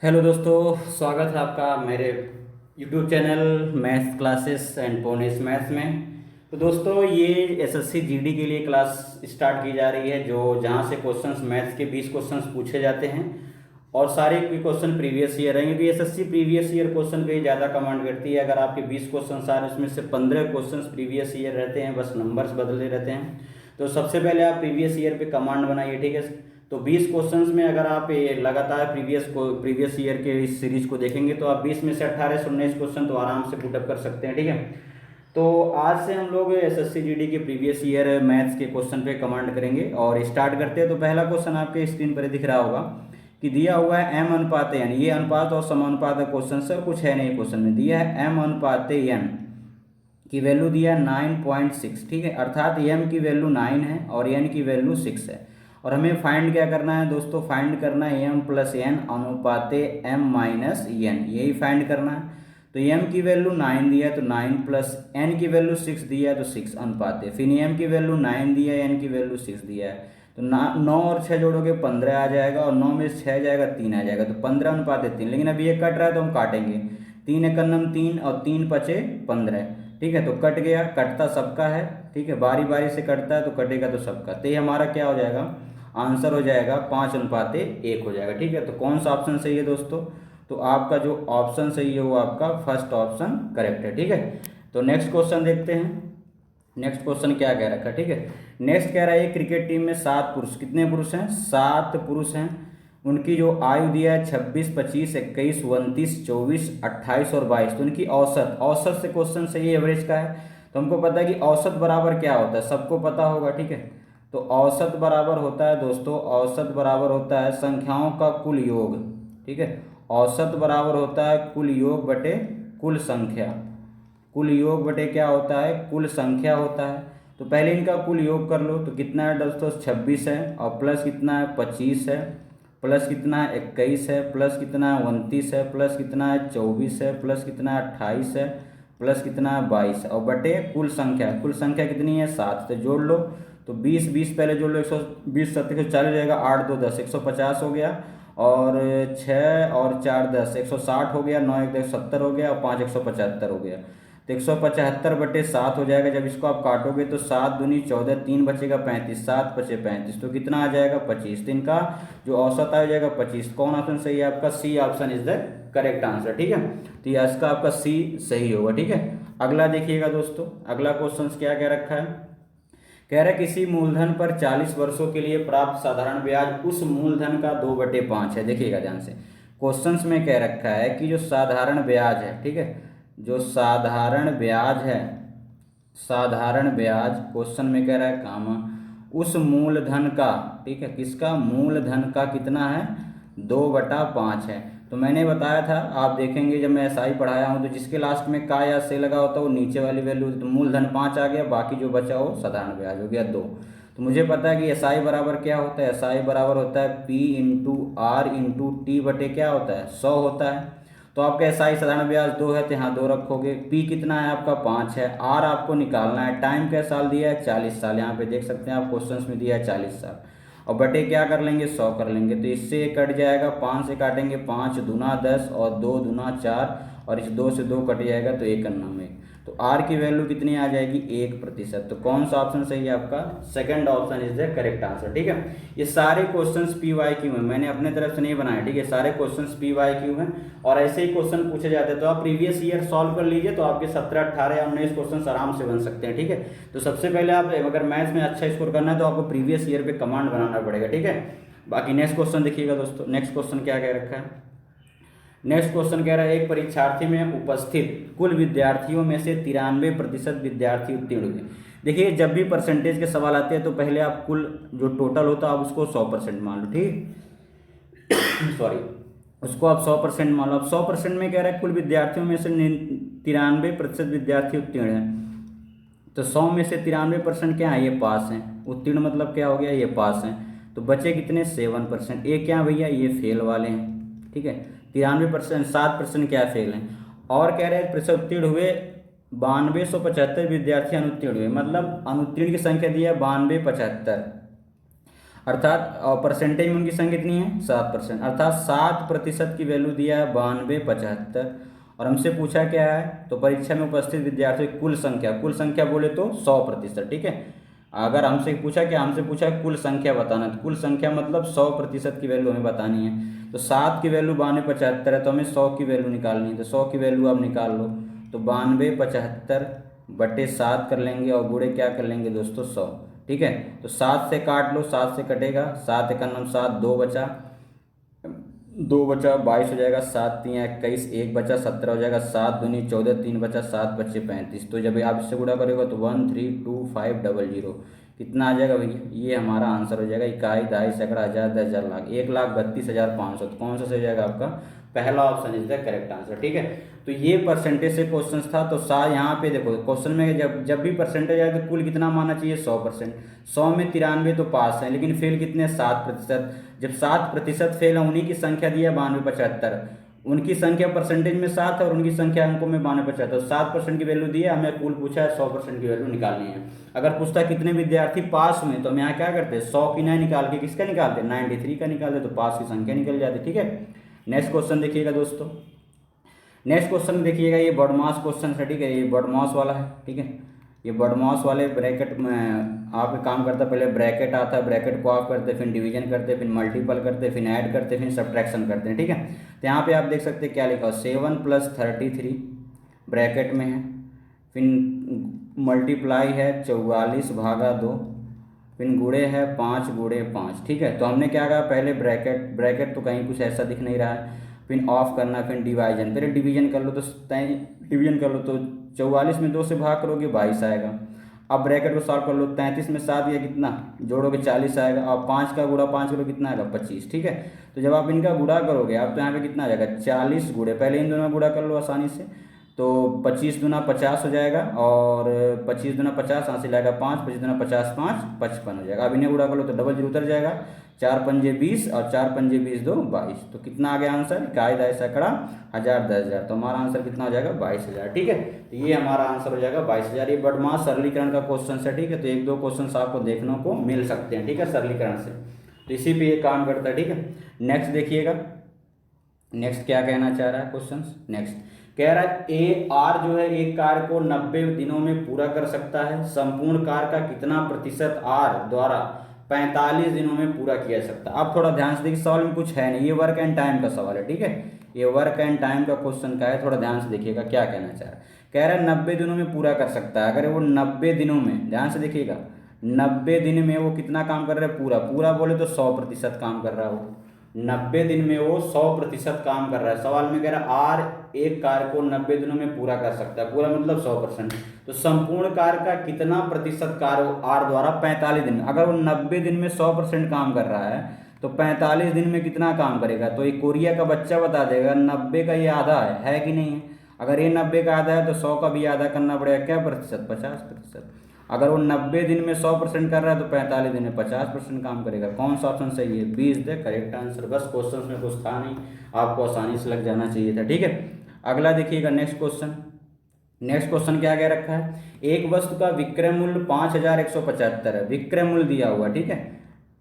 Hello दोस्तों, स्वागत है आपका मेरे YouTube channel maths classes and पोनेस मैथ्स में। तो दोस्तों, ये एसएससी जीडी के लिए क्लास स्टार्ट की जा रही है जो जहाँ से क्वेश्चंस मैथ्स के 20 क्वेश्चंस पूछे जाते हैं और सारे क्वेश्चन प्रीवियस ईयर रहेंगे क्योंकि एसएससी प्रीवियस ईयर क्वेश्चन पे ज़्यादा कमांड करती है। अगर आपके 20 क्वेश्चन आ रहे हैं उसमें से 15 क्वेश्चन प्रीवियस ईयर रहते हैं, बस नंबर्स बदले रहते हैं। तो सबसे पहले आप प्रीवियस ईयर पे कमांड बनाइए, ठीक है। तो 20 क्वेश्चंस में अगर आप ये लगातार प्रीवियस ईयर के इस सीरीज को देखेंगे तो आप 20 में से 18 से 19 क्वेश्चन तो आराम से पुटअप कर सकते हैं, ठीक है। तो आज से हम लोग एसएससी जीडी के प्रीवियस ईयर मैथ्स के क्वेश्चन पे कमांड करेंगे और स्टार्ट करते हैं। तो पहला क्वेश्चन आपके स्क्रीन पर दिख रहा होगा कि दिया हुआ है m अनुपात n, ये अनुपात और समानुपात का क्वेश्चन सर कुछ है नहीं। क्वेश्चन में दिया है m अनुपात n की वैल्यू दिया है 9.6, ठीक है। अर्थात m की वैल्यू 9 है और n की वैल्यू 6 है और हमें फाइंड क्या करना है दोस्तों, फाइंड करना है m plus n अनुपाते m minus n, यही फाइंड करना है। तो m की वैल्यू 9 दिया है तो 9 प्लस n की वैल्यू 6 दिया है तो 6 अनुपाते, फिर m की वैल्यू 9 दिया है, n की वैल्यू 6 दिया है तो 9 और 6 जोड़ोगे 15 आ जाएगा और 9 में 6 जाएगा 3 आ जाएगा तो 15 अनुपाते 3। लेकिन अभी ये कट रहा है तो हम काटेंगे, 3 एकम 3 और 3 पचे 15, ठीक है। तो कट गया, कटता सबका है, ठीक है, बारी बारी से कटता है तो कटेगा तो सबका। तो ये हमारा क्या हो जाएगा, आंसर हो जाएगा 5 अनुपाते 1 हो जाएगा, ठीक है। तो कौन सा ऑप्शन सही है दोस्तों, तो आपका जो ऑप्शन सही है वो आपका फर्स्ट ऑप्शन करेक्ट है, ठीक है। तो नेक्स्ट क्वेश्चन देखते हैं। नेक्स्ट क्वेश्चन क्या कह रखा है, ठीक है। नेक्स्ट कह रहा है क्रिकेट टीम में 7 पुरुष, कितने पुरुष हैं, 7 पुरुष हैं। उनकी जो आयु दिया है 26, 25, 21, 29, 24, 28 और 22। तो उनकी औसत, औसत से क्वेश्चन सही एवरेज का है। तो हमको पता है कि औसत बराबर क्या होता है, सबको पता होगा, ठीक है। तो औसत बराबर होता है दोस्तों, औसत बराबर होता है संख्याओं का कुल योग, ठीक है। औसत बराबर होता है कुल योग बटे कुल संख्या, कुल योग बटे क्या होता है, कुल संख्या होता है। तो पहले इनका कुल योग कर लो, तो कितना है दोस्तों 26 है और प्लस कितना है 25 है, प्लस कितना है 21 है, प्लस कितना है 29 है, प्लस कितना है 24 है, प्लस कितना है 28 है, प्लस कितना है 22 है और बटे कुल संख्या, कुल संख्या कितनी है 7। तो जोड़ लो, तो 20 20 पहले जोड़ लो, 120 7 140 हो जाएगा, 8 2 10 150 हो गया और 6 और 4 10 160 हो गया, 9 1 70 हो गया और 5 175 हो गया। तो 175 बटे 7 हो जाएगा। जब इसको आप काटोगे तो 7 दूनी 14, 3 बचेगा 35, 7 बचे 35, तो कितना आ जाएगा 25। तो इनका जो औसत आ जाएगा 25। कौन ऑप्शन सही है आपका, C option is the correct answer, ठीक है। तो ये इसका आपका सी सही होगा, ठीक है। अगला देखिएगा दोस्तों, अगला क्वेश्चन क्या कह रखा है, कह रहा है किसी मूलधन पर 40 वर्षों के लिए प्राप्त साधारण ब्याज उस मूलधन का 2/5 है। देखिएगा ध्यान से, क्वेश्चंस में कह रखा है कि जो साधारण ब्याज है, ठीक है, जो साधारण ब्याज है, साधारण ब्याज क्वेश्चन में कह रहा है कामा उस मूलधन का, ठीक है, किसका, मूलधन का कितना है 2/5 है। तो मैंने बताया था, आप देखेंगे जब मैं एसआई पढ़ाया हूँ तो जिसके लास्ट में का या से लगा होता है वो नीचे वाली वैल्यू, तो मूलधन 5 आ गया, बाकी जो बचा वो साधारण ब्याज हो गया 2। तो मुझे पता है कि एसआई बराबर क्या होता है, एसआई बराबर होता है P into R into T बटे क्या होता है 100 होता है। तो आपका एसआई साधारण ब्याज 2 है तो यहाँ 2 रखोगे, पी कितना है आपका 5 है, आर आपको निकालना है, टाइम क्या साल दिया है 40 साल, यहाँ पे देख सकते हैं आप क्वेश्चंस में दिया है 40 साल और बटे क्या कर लेंगे 100 कर लेंगे। तो इससे कट जाएगा, 5 से काटेंगे 5 दूना 10 और 2 दूना 4 और इस 2 से 2 कट जाएगा तो 1 अन्ना में। तो आर की वैल्यू कितनी आ जाएगी 1%। तो कौन सा ऑप्शन सही है आपका, second option is the correct answer, ठीक है। ये सारे क्वेश्चंस PYQ हैं, मैंने अपने तरफ से नहीं बनाए, ठीक है, सारे क्वेश्चंस PYQ हैं और ऐसे ही क्वेश्चन पूछे जाते हैं। तो आप प्रीवियस ईयर सॉल्व कर लीजिए तो आपके 17 18 या 19 क्वेश्चन आराम से बन सकते हैं, ठीक है। तो सबसे पहले आप अगर मैथ्स में अच्छा स्कोर करना है तो आपको प्रीवियस ईयर पे कमांड बनाना पड़ेगा, ठीक है। बाकी नेक्स्ट क्वेश्चन देखिएगा दोस्तों, नेक्स्ट क्वेश्चन क्या कह रखा है। नेक्स्ट क्वेश्चन कह रहा है एक परीक्षार्थी में उपस्थित कुल विद्यार्थियों में से 93% विद्यार्थी उत्तीर्ण हुए। देखिए जब भी परसेंटेज के सवाल आते हैं तो पहले आप कुल जो टोटल होता है आप उसको 100% मान लो, ठीक सॉरी, उसको आप 100% मान लो। अब 100% में कह रहा है कुल विद्यार्थियों में से 93% विद्यार्थी उत्तीर्ण हैं। तो 100 में से 93% क्या है, ये पास हैं, उत्तीर्ण मतलब क्या हो गया, ये पास हैं। तो बचे कितने 7%, ये क्या भैया ये फेल वाले हैं, ठीक है। 93%, 7% क्या फेल हैं। और कह रहे हैं प्रतिशत उत्तीर्ण हुए 9275 विद्यार्थी अनुत्तीर्ण हुए, मतलब अनुत्तीर्ण की संख्या दी है 9275। अर्थात परसेंटेज में उनकी संख्या कितनी है 7%, अर्थात 7% की वैल्यू दिया है 92, 75। और हमसे पूछा क्या है, तो परीक्षा में उपस्थित विद्यार्थियों की कुल संख्या बोले तो 100%। ठीक है, अगर हमसे पूछा क्या, हमसे पूछा है कुल संख्या बताना, तो कुल संख्या मतलब 100% की वैल्यू हमें बतानी है। तो 7 की वैल्यू 92, 75 है, तो हमें 100 की वैल्यू निकालनी है। तो 100 की वैल्यू आप निकाल लो, तो 92, 75 बटे 7 कर लेंगे और गुणे क्या कर लेंगे दोस्तों 100। ठीक है, तो 7 से काट लो, 7 से कटेगा, 7 एकम 7, 2 बचा, 22 हो जाएगा, 7 3 21, 1 बचा 17 हो जाएगा, 7 दूनी 14, 3 बचा, 7 बचे 35। तो जब आप इससे गुणा करोगे तो 132500 कितना आ जाएगा भैया, ये हमारा आंसर हो जाएगा। इकाई, दहाई, सैकड़ा, हज़ार, 10,000, लाख, 1,32,500। तो कौन सा सही हो जाएगा आपका, पहला option is the correct answer. ठीक है, तो ये परसेंटेज से क्वेश्चन था। तो यहाँ पे देखो क्वेश्चन में जब भी परसेंटेज आए तो कुल कितना मानना चाहिए 100%। 100 में 93 तो पास है, लेकिन फेल कितने 7%। जब 7% फेल है, उन्हीं की संख्या दी है 92, 75, उनकी संख्या परसेंटेज में 7 है और उनकी संख्या अंकों में 92, 75। 7% की वैल्यू दी है, हमें कुल पूछा है 100% की वैल्यू निकालनी है। अगर पूछता कितने विद्यार्थी पास हुए, तो हम यहाँ क्या करते हैं 100 की नहीं निकाल के किसका निकालते, 93 का निकालते, तो पास की संख्या निकल जाती। ठीक है, नेक्स्ट क्वेश्चन देखिएगा दोस्तों। नेक्स्ट क्वेश्चन देखिएगा, ये बॉडमास क्वेश्चन है। ठीक है, ये बॉडमास वाला है। ठीक है, ये बॉडमास वाले ब्रैकेट में आप काम करता है, पहले ब्रैकेट आता है, ब्रैकेट को ऑफ करते हैं, फिर डिवीजन करते हैं, फिर मल्टीपल करते हैं, फिर ऐड करते हैं, फिर सब्ट्रैक्शन करते हैं। ठीक है, तो यहाँ पे आप देख सकते हैं क्या लिखा हो, 7 + 33 ब्रैकेट में है, फिर मल्टीप्लाई है 44/2, फिर गुणे है 5 × 5। ठीक है, तो हमने क्या कहा, पहले ब्रैकेट तो कहीं कुछ ऐसा दिख नहीं रहा है, फिर ऑफ करना, फिर डिवाइजन, पहले डिवीजन कर लो, तो डिवीजन कर लो तो 44 में 2 से भाग करोगे 22 आएगा। अब ब्रैकेट को सॉल्व कर लो, 33 में 7 या कितना जोड़ोगे 40 आएगा। अब 5 का गुणा 5 करो कितना आएगा 25। ठीक है, तो जब आप इनका गुणा करोगे आप, तो यहाँ पे कितना आ जाएगा 40 गुणे, पहले इन दोनों में गुणा कर लो आसानी से, तो 25 दूना 50 हो जाएगा, और 25 दूना 50, यहाँ से लाएगा 5, 25 दूना 50, 5 55 हो जाएगा। अब इन्हें गुणा कर लो तो डबल जीरो उतर जाएगा, 4 पंजे 20 और 4 पंजे 20, 2 22। तो कितना आ गया आंसर, इकाई, दहाई, सैकड़ा, हज़ार, 10,000। तो हमारा आंसर कितना हो जाएगा 22,000। ठीक है, तो ये हमारा आंसर हो जाएगा 22,000। ये बॉडमास सरलीकरण का क्वेश्चन है। ठीक है, तो 1-2 क्वेश्चन आपको देखने को मिल सकते हैं। ठीक है, सरलीकरण से, तो इसी पे ये काम करता है। ठीक है, नेक्स्ट देखिएगा, नेक्स्ट क्या कहना चाह रहा है क्वेश्चन। नेक्स्ट कह रहा है ए आर जो है एक कार्य को 90 दिनों में पूरा कर सकता है, संपूर्ण कार्य का कितना प्रतिशत आर द्वारा 45 दिनों में पूरा किया जा सकता है। अब थोड़ा ध्यान से देखिए, सवाल में कुछ है नहीं, ये वर्क एंड टाइम का सवाल है। ठीक है, ये वर्क एंड टाइम का क्वेश्चन का है, थोड़ा ध्यान से देखिएगा क्या कहना चाह रहा है। कह रहा है 90 दिनों में पूरा कर सकता है। अगर वो 90 दिनों में, ध्यान से देखिएगा, 90 दिन में वो कितना काम कर रहा है, पूरा बोले तो 100% काम कर रहा है वो। 90 दिन में वो 100% काम कर रहा है। सवाल में कह रहा है आर एक कार्य को 90 दिनों में पूरा कर सकता है, पूरा मतलब 100%। तो संपूर्ण कार्य का कितना प्रतिशत कार्य आर द्वारा 45 दिन में, अगर वो 90 दिन में 100% काम कर रहा है तो 45 दिन में कितना काम करेगा, तो ये कोरिया का बच्चा बता देगा। 90 का ये आधा है कि नहीं है, अगर ये 90 का आधा है तो 100 का भी आधा करना पड़ेगा, क्या प्रतिशत, 50%। अगर वो 90 दिन में 100% कर रहा है तो 45 दिन में 50% काम करेगा। कौन सा ऑप्शन सही है, B is the correct answer. बस क्वेश्चन में कुछ था नहीं, आपको आसानी से लग जाना चाहिए था। ठीक है, अगला देखिएगा नेक्स्ट क्वेश्चन। नेक्स्ट क्वेश्चन क्या कह रखा है, एक वस्तु का विक्रय मूल्य 5,175 है, विक्रय मूल्य दिया हुआ। ठीक है,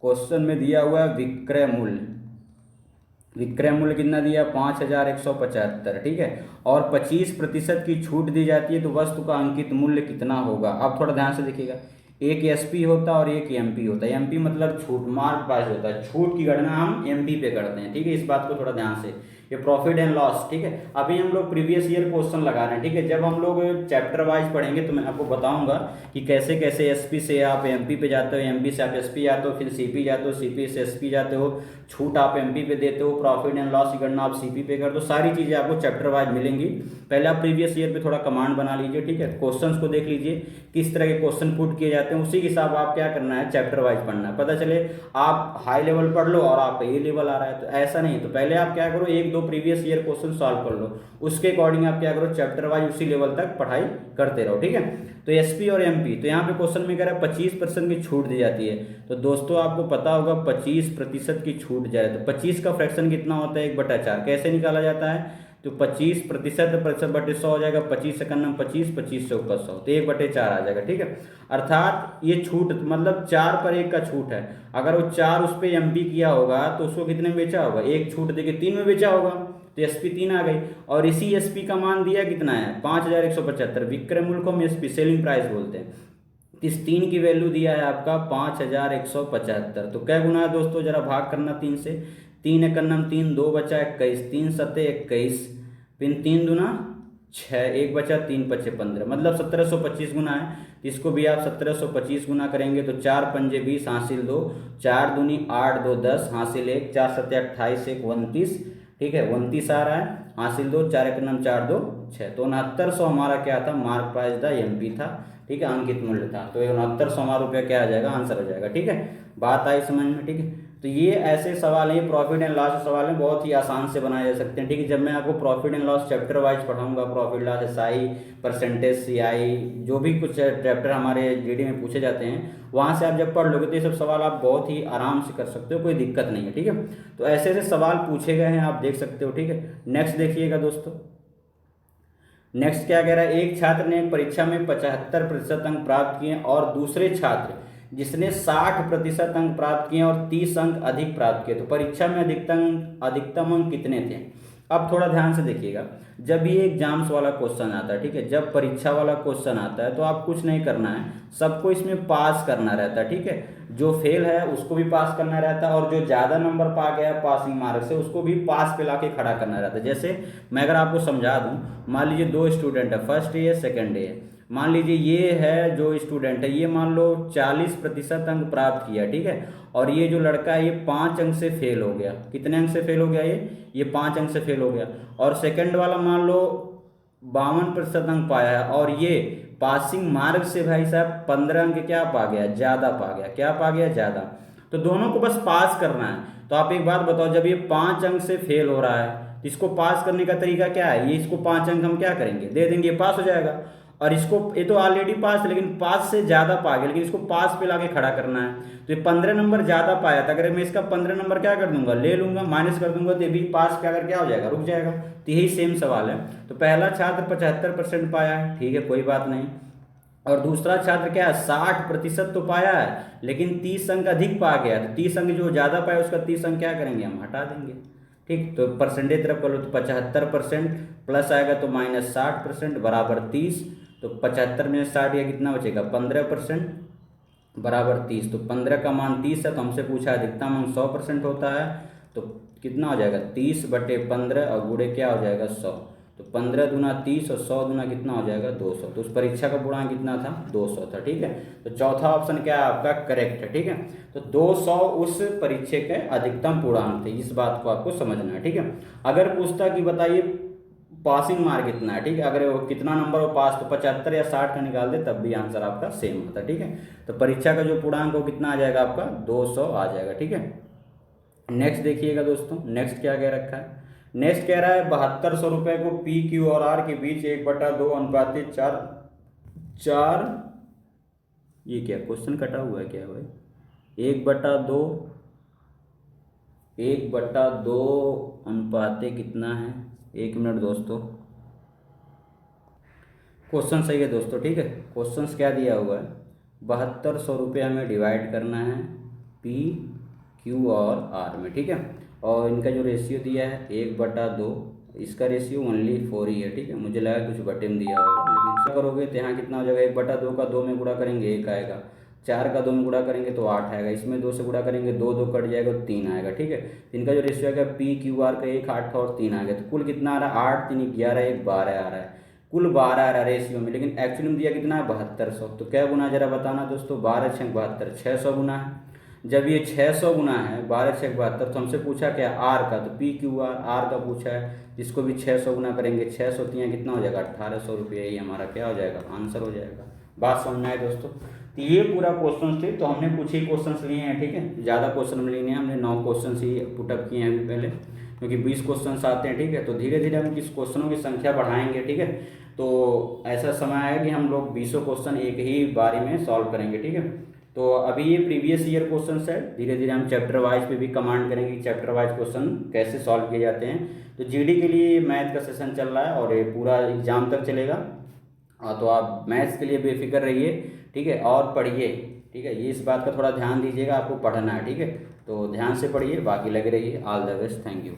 क्वेश्चन में दिया हुआ है विक्रय मूल्य, विक्रय मूल्य कितना दिया 5,175। ठीक है, और 25% की छूट दी जाती है, तो वस्तु का अंकित मूल्य कितना होगा। अब थोड़ा ध्यान से देखिएगा, एक एसपी होता है और एक एमपी होता है। एमपी मतलब छूट, मार्क प्राइस होता है, छूट की गणना हम एमपी पे करते हैं। ठीक है, इस बात को थोड़ा ध्यान से, ये प्रॉफिट एंड लॉस। ठीक है, अभी हम लोग प्रीवियस ईयर क्वेश्चन लगा रहे हैं। ठीक है, जब हम लोग चैप्टर वाइज पढ़ेंगे तो मैं आपको बताऊंगा कि कैसे कैसे एसपी से आप एमपी पे जाते हो, एमपी से आप एसपी जाते हो, फिर सीपी जाते हो, सीपी से एसपी जाते हो, छूट आप एमपी पे देते हो, प्रॉफिट एंड लॉस की गणना आप सीपी पे करते हो। सारी चीज़ें आपको चैप्टर वाइज मिलेंगी। पहले आप प्रीवियस ईयर पे थोड़ा कमांड बना लीजिए। ठीक है, क्वेश्चंस को देख लीजिए किस तरह के क्वेश्चन पुट किए जाते हैं, उसी के हिसाब आप क्या करना है चैप्टर वाइज पढ़ना है। पता चले आप हाई लेवल पढ़ लो और आपका ए लेवल आ रहा है, तो ऐसा नहीं है। तो पहले आप क्या करो, 1-2 प्रीवियस ईयर क्वेश्चन सॉल्व कर लो, उसके अकॉर्डिंग आप क्या करो चैप्टर वाइज उसी लेवल तक पढ़ाई करते रहो। ठीक है, तो एसपी और एमपी, तो यहाँ पे क्वेश्चन में कह रहा है 25% की छूट दी जाती है। तो दोस्तों आपको पता होगा 25% की छूट जाए तो 25 का फ्रैक्शन कितना होता है 1/4, कैसे निकाला जाता है, तो 25% प्रतिशत बटे 100 हो जाएगा 25 सेकंड में 25, 25 से ऊपर 100 तो 1/4 आ जाएगा। ठीक है, अर्थात ये छूट मतलब 4/1 का छूट है। अगर वो 4 उस पर एमपी किया होगा तो उसको कितने में बेचा होगा, एक छूट देके 3 में बेचा होगा, तो एसपी 3 आ गई। और इसी एसपी का मान दिया कितना है 5175, विक्रय मूल्य को हम एसपी सेलिंग प्राइस बोलते हैं। इस 3 की वैल्यू दिया है आपका 5175। तो क्या गुना है दोस्तों, जरा भाग करना 3 से, 3 एकन्नम 3, 2 बचा 21, 3 सत्ते 21, फिर 3 दूना 6, 1 बचा 3 पचे 15, मतलब 1725 गुना है। इसको भी आप 1725 गुना करेंगे तो 4 पंजे 20 हासिल 2, 4 दूनी 8, 2 10 हासिल 1, 4 सत्ते 28, 1 29, ठीक है 29 आ रहा है, हासिल 2, 4 एकन्नम 4 2 6, तो 6900 हमारा क्या था, मार्क प्राइस था, एमपी था, ठीक है, अंकित मूल्य था। तो 6900 हमारा रुपया क्या आ जाएगा, आंसर हो जाएगा। ठीक है, बात आई समझ में। ठीक है, तो ये ऐसे सवाल हैं, प्रॉफिट एंड लॉस सवाल हैं, बहुत ही आसान से बनाए जा सकते हैं। ठीक है, जब मैं आपको profit and loss chapter wise पढ़ाऊंगा, profit loss SI, percentage CI, जो भी कुछ चैप्टर हमारे जीडी में पूछे जाते हैं, वहाँ से आप जब पढ़ लोगे तो ये सब सवाल आप बहुत ही आराम से कर सकते हो, कोई दिक्कत नहीं है। ठीक है, तो ऐसे ऐसे सवाल पूछे गए हैं, आप देख सकते हो। ठीक है, नेक्स्ट देखिएगा दोस्तों, नेक्स्ट क्या कह रहा है, एक छात्र ने परीक्षा में 75% अंक प्राप्त किए और दूसरे छात्र जिसने 60% अंक प्राप्त किए और 30 अंक अधिक प्राप्त किए, तो परीक्षा में अधिकतम अंक कितने थे। अब थोड़ा ध्यान से देखिएगा, जब ये एग्जाम्स वाला क्वेश्चन आता है, ठीक है, जब परीक्षा वाला क्वेश्चन आता है तो आप कुछ नहीं करना है, सबको इसमें पास करना रहता है। ठीक है, जो फेल है उसको भी पास करना रहता है, और जो ज़्यादा नंबर पा गया पासिंग मार्क से उसको भी पास पे लाके खड़ा करना रहता है। जैसे मैं अगर आपको समझा दूं, मान लीजिए 2 स्टूडेंट है, फर्स्ट ए सेकंड ए, मान लीजिए ये है जो स्टूडेंट है, ये मान लो 40% अंक प्राप्त किया, ठीक है, और ये जो लड़का है ये 5 अंक से फेल हो गया। कितने अंक से फेल हो गया, ये 5 अंक से फेल हो गया। और सेकंड वाला मान लो 52% अंक पाया है, और ये पासिंग मार्क से भाई साहब 15 अंक क्या पा गया, ज़्यादा पा गया। क्या पा गया, ज़्यादा। तो दोनों को बस पास करना है। तो आप एक बात बताओ, जब ये 5 अंक से फेल हो रहा है तो इसको पास करने का तरीका क्या है, ये इसको 5 अंक हम क्या करेंगे, दे देंगे, पास हो जाएगा। और इसको, ये तो ऑलरेडी पास है लेकिन 5 से ज़्यादा पा गया, लेकिन इसको पास पे लाके खड़ा करना है। तो ये 15 नंबर ज़्यादा पाया था, अगर मैं इसका 15 नंबर क्या कर दूंगा, ले लूंगा, माइनस कर दूंगा, तो ये भी पास पे अगर क्या हो जाएगा, रुक जाएगा। तो यही सेम सवाल है। तो पहला छात्र 75% पाया है, ठीक है, कोई बात नहीं। और दूसरा छात्र क्या है, 60% तो पाया है लेकिन 30 अंक अधिक पा गया। तो 30 अंक जो ज़्यादा पाया उसका 30 अंक क्या करेंगे, हम हटा देंगे। ठीक, तो परसेंटेज तरफ कर लो, तो 75% प्लस आएगा तो माइनस 60% बराबर 30। तो 75 में 60 या कितना बचेगा, 15% बराबर 30। तो 15 का मान 30 है, तो हमसे पूछा अधिकतम अंक 100% होता है, तो कितना हो जाएगा 30/15 और गुणे क्या हो जाएगा 100। तो 15 दूना 30 और 100 दूना कितना हो जाएगा 200। तो उस परीक्षा का पूर्णांक कितना था, 200 था। ठीक है, तो चौथा ऑप्शन क्या है आपका, करेक्ट है। ठीक है, तो 200 उस परीक्षा के अधिकतम पूर्णांक थे, इस बात को आपको समझना है। ठीक है, अगर पूछता कि बताइए पासिंग मार्क कितना है, ठीक है, अगर वो कितना नंबर वो पास, तो 75 या 60 का निकाल दे तब भी आंसर आपका सेम होता है। ठीक है, तो परीक्षा का जो पूर्णांक वो कितना आ जाएगा आपका, 200 आ जाएगा। ठीक है, नेक्स्ट देखिएगा दोस्तों, नेक्स्ट क्या कह रखा है, नेक्स्ट कह रहा है 7200 रुपये को पी क्यू और आर के बीच 1/2 अनुपातिक 4, ये क्या क्वेश्चन कटा हुआ है क्या भाई, 1/2 अनुपातिक कितना है, 1 मिनट दोस्तों, क्वेश्चन सही है दोस्तों। ठीक है, क्वेश्चन क्या दिया हुआ है, 7200 रुपये हमें डिवाइड करना है पी क्यू और आर में। ठीक है, और इनका जो रेशियो दिया है 1/2, इसका रेशियो ओनली 4 ही है। ठीक है, मुझे लगा कुछ बटे में दिया होगा, लेकिन इसका करोगे तो यहाँ कितना हो जाएगा, 1/2 का 2 में गुणा करेंगे 1 आएगा, 4 का 2 में गुणा करेंगे तो 8 आएगा, इसमें 2 से गुणा करेंगे 2 2 कट जाएगा तो 3 आएगा। ठीक है, इनका जो रेशियो आएगा पी क्यू आर का 1 8 था और 3 आ गया, तो कुल कितना आ रहा है, 8 3 11 1 12 आ रहा है, कुल 12 आ रहा है रेशियो में, लेकिन एक्चुअली में दिया कितना है 7200। तो क्या गुना जरा बताना दोस्तों, 12 6 72, 600 गुना है। जब ये 600 गुना है 12 6 72, तो हमसे पूछा क्या आर का, तो पी क्यू आर का पूछा है, इसको भी 600 गुना करेंगे, 600 3 कितना हो जाएगा 1800 रुपये, ही हमारा क्या हो जाएगा, आंसर हो जाएगा। बात समझ में आए दोस्तों, तो ये पूरा क्वेश्चन थे, तो हमने कुछ ही क्वेश्चन लिए हैं। ठीक है, ज़्यादा क्वेश्चन लिए हैं, हमने 9 क्वेश्चन ही पुटअप किए हैं अभी पहले, क्योंकि 20 क्वेश्चन आते हैं। ठीक है, तो धीरे धीरे हम किस क्वेश्चनों की संख्या बढ़ाएंगे। ठीक है, तो ऐसा समय आएगा कि हम लोग 20 क्वेश्चन एक ही बारी में सॉल्व करेंगे। ठीक है, तो तो अभी ये प्रीवियस ईयर क्वेश्चन है, धीरे धीरे हम चैप्टर वाइज पे भी कमांड करेंगे कि चैप्टर वाइज क्वेश्चन कैसे सॉल्व किए जाते हैं। तो जीडी के लिए मैथ का सेशन चल रहा है और ये पूरा एग्जाम तक चलेगा। तो आप मैथ्स के लिए बेफिक्र रहिए, ठीक है, और पढ़िए, ठीक है, ये इस बात का थोड़ा ध्यान दीजिएगा, आपको पढ़ना है, ठीक है, तो ध्यान से पढ़िए, बाकी लगे रहिए। All the best, thank you.